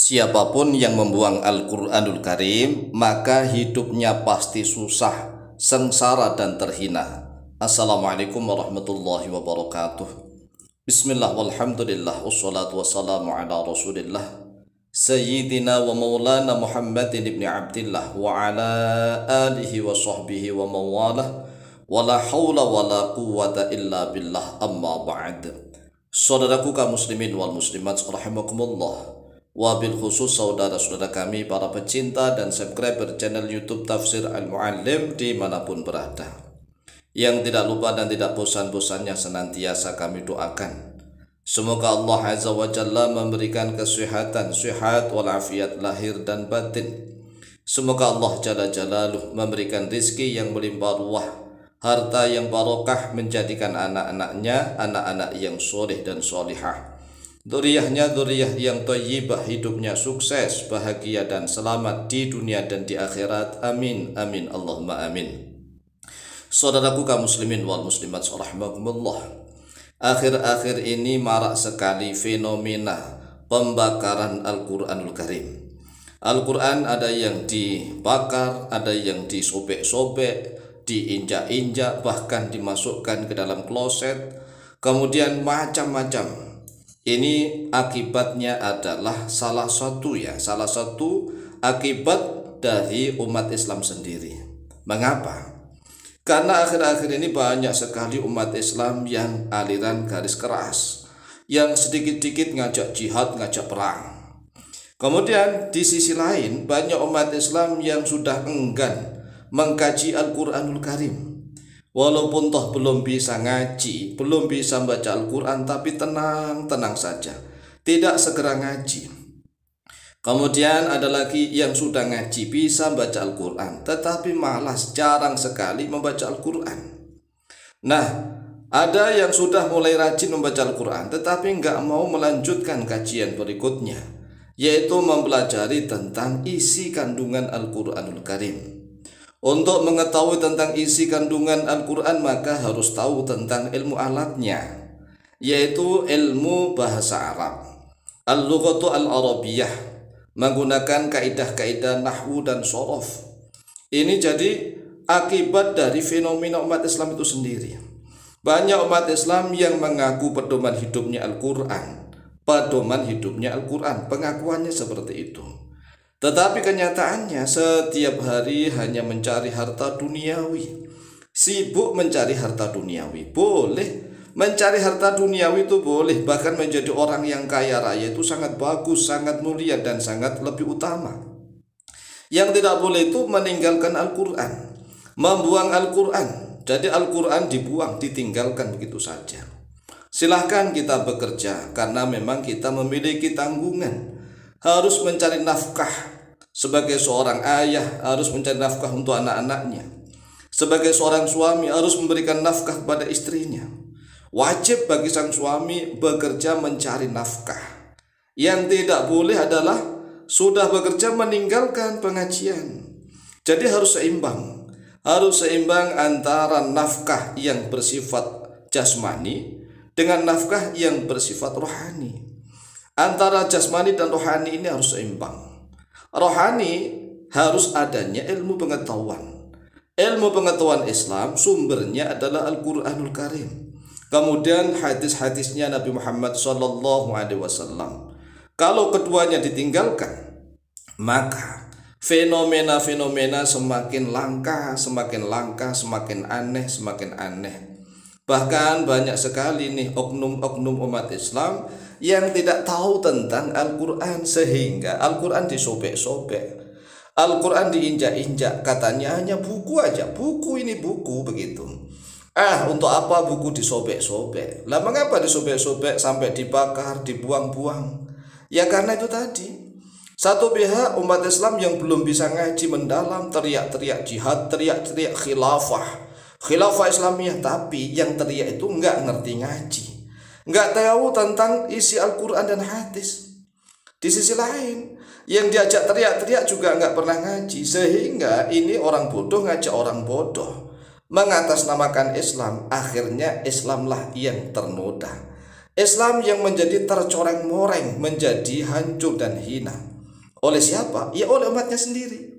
Siapapun yang membuang Al-Quranul Karim, maka hidupnya pasti susah, sengsara dan terhina. Assalamualaikum warahmatullahi wabarakatuh. Bismillah walhamdulillah wassalatu wassalamu ala rasulillah Sayyidina wa maulana Muhammadin ibn Abdillah wa ala alihi wa sahbihi wa mawalah wa la hawla wa la quwwata illa billah, amma ba'd. Saudaraku kaum muslimin wal muslimat rahimakumullah, wabil khusus saudara-saudara kami para pecinta dan subscriber channel YouTube Tafsir Al-Muallim dimanapun berada, yang tidak lupa dan tidak bosan-bosannya senantiasa kami doakan semoga Allah Azza wa Jalla memberikan kesehatan, sehat walafiat lahir dan batin. Semoga Allah Jalla Jalaluh memberikan rizki yang melimpah ruah, harta yang barokah, menjadikan anak-anaknya anak-anak yang soleh dan solihah, dzurriyyahnya dzurriyyah yang thayyibah, hidupnya sukses, bahagia dan selamat di dunia dan di akhirat. Amin amin Allahumma amin. Saudaraku kaum muslimin wal muslimat rahimakumullah, akhir-akhir ini marak sekali fenomena pembakaran Al-Quranul Karim. Al-Quran ada yang dibakar, ada yang disobek-sobek, diinjak-injak, bahkan dimasukkan ke dalam kloset, kemudian macam-macam. Ini akibatnya adalah salah satu akibat dari umat Islam sendiri. Mengapa? Karena akhir-akhir ini banyak sekali umat Islam yang aliran garis keras, yang sedikit-sedikit ngajak jihad, ngajak perang. Kemudian di sisi lain banyak umat Islam yang sudah enggan mengkaji Al-Quranul Karim. Walaupun toh belum bisa ngaji, belum bisa baca Al-Quran, tapi tenang saja, tidak segera ngaji. Kemudian ada lagi yang sudah ngaji, bisa baca Al-Quran, tetapi malas, jarang sekali membaca Al-Quran. Nah, ada yang sudah mulai rajin membaca Al-Quran, tetapi nggak mau melanjutkan kajian berikutnya, yaitu mempelajari tentang isi kandungan Al-Quranul Karim. Untuk mengetahui tentang isi kandungan Al-Quran, maka harus tahu tentang ilmu alatnya, yaitu ilmu bahasa Arab, al-lughatu al-arabiyah, menggunakan kaidah-kaidah nahwu dan shorof. Ini jadi akibat dari fenomena umat Islam itu sendiri. Banyak umat Islam yang mengaku pedoman hidupnya Al-Quran, pengakuannya seperti itu. Tetapi kenyataannya setiap hari hanya mencari harta duniawi, sibuk mencari harta duniawi. Boleh mencari harta duniawi, itu boleh, bahkan menjadi orang yang kaya raya itu sangat bagus, sangat mulia dan sangat lebih utama. Yang tidak boleh itu meninggalkan Al-Quran, membuang Al-Quran. Jadi Al-Quran dibuang, ditinggalkan begitu saja. Silahkan kita bekerja, karena memang kita memiliki tanggungan, harus mencari nafkah. Sebagai seorang ayah harus mencari nafkah untuk anak-anaknya. Sebagai seorang suami harus memberikan nafkah kepada istrinya. Wajib bagi sang suami bekerja mencari nafkah. Yang tidak boleh adalah sudah bekerja meninggalkan pengajian. Jadi harus seimbang antara nafkah yang bersifat jasmani dengan nafkah yang bersifat rohani. Antara jasmani dan rohani ini harus seimbang. Rohani harus adanya ilmu pengetahuan. Ilmu pengetahuan Islam sumbernya adalah Al-Quranul Karim. Kemudian hadis-hadisnya Nabi Muhammad SAW. Kalau keduanya ditinggalkan, maka fenomena-fenomena semakin langka, semakin aneh. Bahkan banyak sekali nih oknum-oknum umat Islam yang tidak tahu tentang Al-Quran, sehingga Al-Quran disobek-sobek, Al-Quran diinjak-injak, katanya hanya buku aja, buku begitu. Untuk apa buku disobek-sobek? Lah mengapa disobek-sobek sampai dibakar, dibuang-buang? Ya karena itu tadi, satu pihak umat Islam yang belum bisa ngaji mendalam, teriak-teriak jihad, teriak-teriak khilafah Islamiyah, tapi yang teriak itu nggak ngerti ngaji, nggak tahu tentang isi Al-Quran dan hadis. Di sisi lain, yang diajak teriak-teriak juga nggak pernah ngaji, sehingga ini orang bodoh ngajak orang bodoh, mengatasnamakan Islam. Akhirnya Islamlah yang ternoda, Islam yang menjadi tercoreng-moreng, menjadi hancur dan hina. Oleh siapa? Ya oleh umatnya sendiri.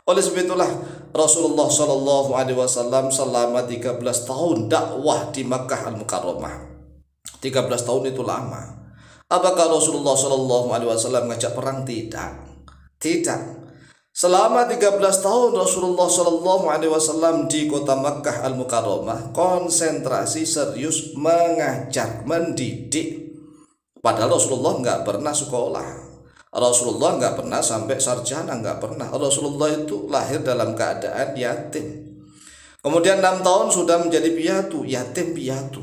Oleh sebab itulah Rasulullah Shallallahu Alaihi Wasallam selama 13 tahun dakwah di Makkah Al-Mukarramah. 13 tahun itu lama. Apakah Rasulullah Shallallahu Alaihi Wasallam ngajak perang? Tidak. Selama 13 tahun Rasulullah Shallallahu Alaihi Wasallam di kota Makkah Al-Mukarramah konsentrasi serius mengajar, mendidik. Padahal Rasulullah nggak pernah sekolah. Rasulullah nggak pernah sampai sarjana, nggak pernah. Rasulullah itu lahir dalam keadaan yatim. Kemudian 6 tahun sudah menjadi piatu, yatim piatu.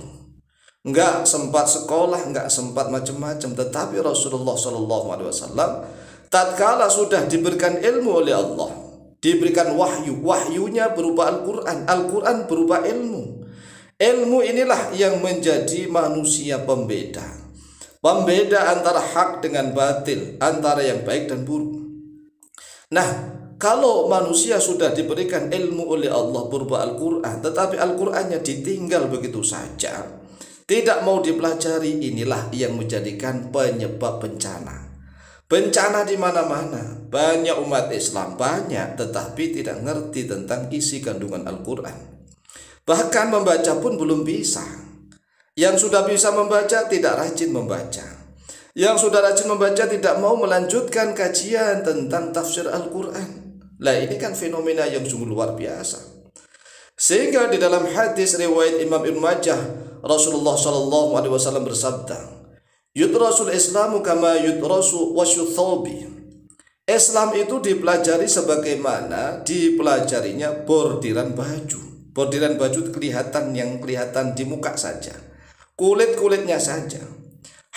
Nggak sempat sekolah, nggak sempat macam-macam. Tetapi Rasulullah Shallallahu Alaihi Wasallam tatkala sudah diberikan ilmu oleh Allah, diberikan wahyu, wahyunya berupa Al-Quran, Al-Quran berupa ilmu. Ilmu inilah yang menjadi manusia pembeda antara hak dengan batil, antara yang baik dan buruk. Nah, kalau manusia sudah diberikan ilmu oleh Allah berupa Al-Quran, tetapi Al-Qurannya ditinggal begitu saja, tidak mau dipelajari, inilah yang menjadikan penyebab bencana. Bencana di mana-mana. Banyak umat Islam, banyak, tetapi tidak ngerti tentang isi kandungan Al-Quran. Bahkan membaca pun belum bisa. Yang sudah bisa membaca tidak rajin membaca. Yang sudah rajin membaca tidak mau melanjutkan kajian tentang tafsir Al-Quran. Lah ini kan fenomena yang sungguh luar biasa. Sehingga di dalam hadis riwayat Imam Ibnu Majah, Rasulullah Shallallahu Alaihi Wasallam bersabda, "Yudrasul Islamu kama yudrasu wasyu thawbi." Islam itu dipelajari sebagaimana dipelajarinya bordiran baju. Bordiran baju kelihatan di muka saja. Kulit-kulitnya saja.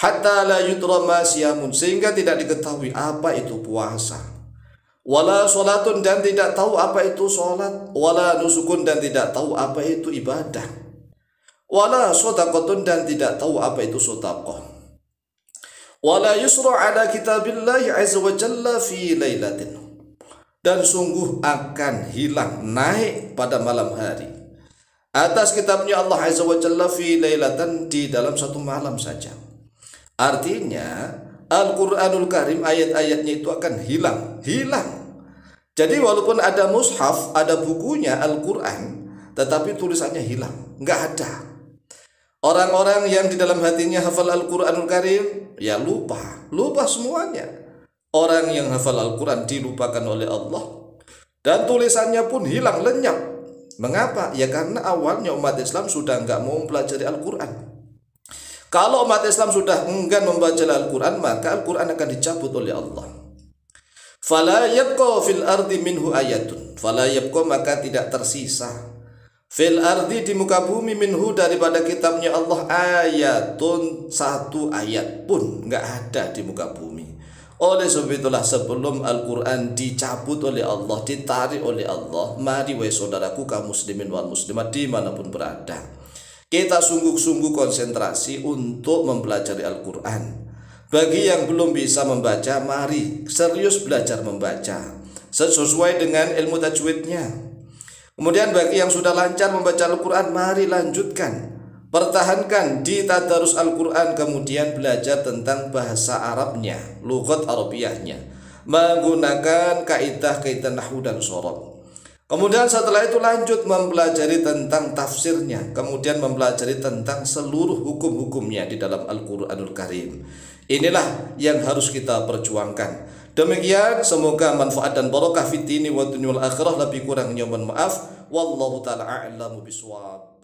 Hatta la yudra ma siyamun, sehingga tidak diketahui apa itu puasa. Wala sholatun, dan tidak tahu apa itu sholat. Wala nusukun, dan tidak tahu apa itu ibadah. Wala sodaqatun, dan tidak tahu apa itu sedekah. Wala yusra ala kitabillahi azza wa jalla fi lailatin, dan sungguh akan hilang, naik pada malam hari atas kitabnya Allah azza wa jalla fi lailatan, di dalam satu malam saja. Artinya Al-Quranul Karim ayat-ayatnya itu akan hilang. Jadi walaupun ada mushaf, ada bukunya Al-Quran, tetapi tulisannya hilang, nggak ada. Orang-orang yang di dalam hatinya hafal Al-Quranul Karim, ya lupa semuanya. Orang yang hafal Al-Quran dilupakan oleh Allah, dan tulisannya pun hilang, lenyap. Mengapa? Ya karena awalnya umat Islam sudah nggak mau mempelajari Al-Quran. Kalau umat Islam sudah enggan membaca Al-Quran, maka Al-Quran akan dicabut oleh Allah. Fala yabqa fil ardi minhu ayatun. Fala yabqa, maka tidak tersisa. Fil ardi, di muka bumi, minhu, daripada kitabnya Allah, ayatun, satu ayat pun nggak ada di muka bumi. Oleh sebab itulah sebelum Al-Quran dicabut oleh Allah, ditarik oleh Allah, mari wahai saudaraku kaum muslimin wal muslimat dimanapun berada, kita sungguh-sungguh konsentrasi untuk mempelajari Al-Quran. Bagi yang belum bisa membaca, mari serius belajar membaca sesuai dengan ilmu tajwidnya. Kemudian bagi yang sudah lancar membaca Al-Quran, mari lanjutkan, pertahankan di tadarus Al-Quran, kemudian belajar tentang bahasa Arabnya, lughat Arabiyahnya, menggunakan kaidah-kaidah nahwu dan sorab. Kemudian setelah itu lanjut mempelajari tentang tafsirnya, kemudian mempelajari tentang seluruh hukum-hukumnya di dalam Al-Quranul Karim. Inilah yang harus kita perjuangkan. Demikian, semoga manfaat dan barakah fid dini wa dunya wal akhirah. Lebih kurangnya mohon maaf. Wallahu ta'ala a'lamu bishawab.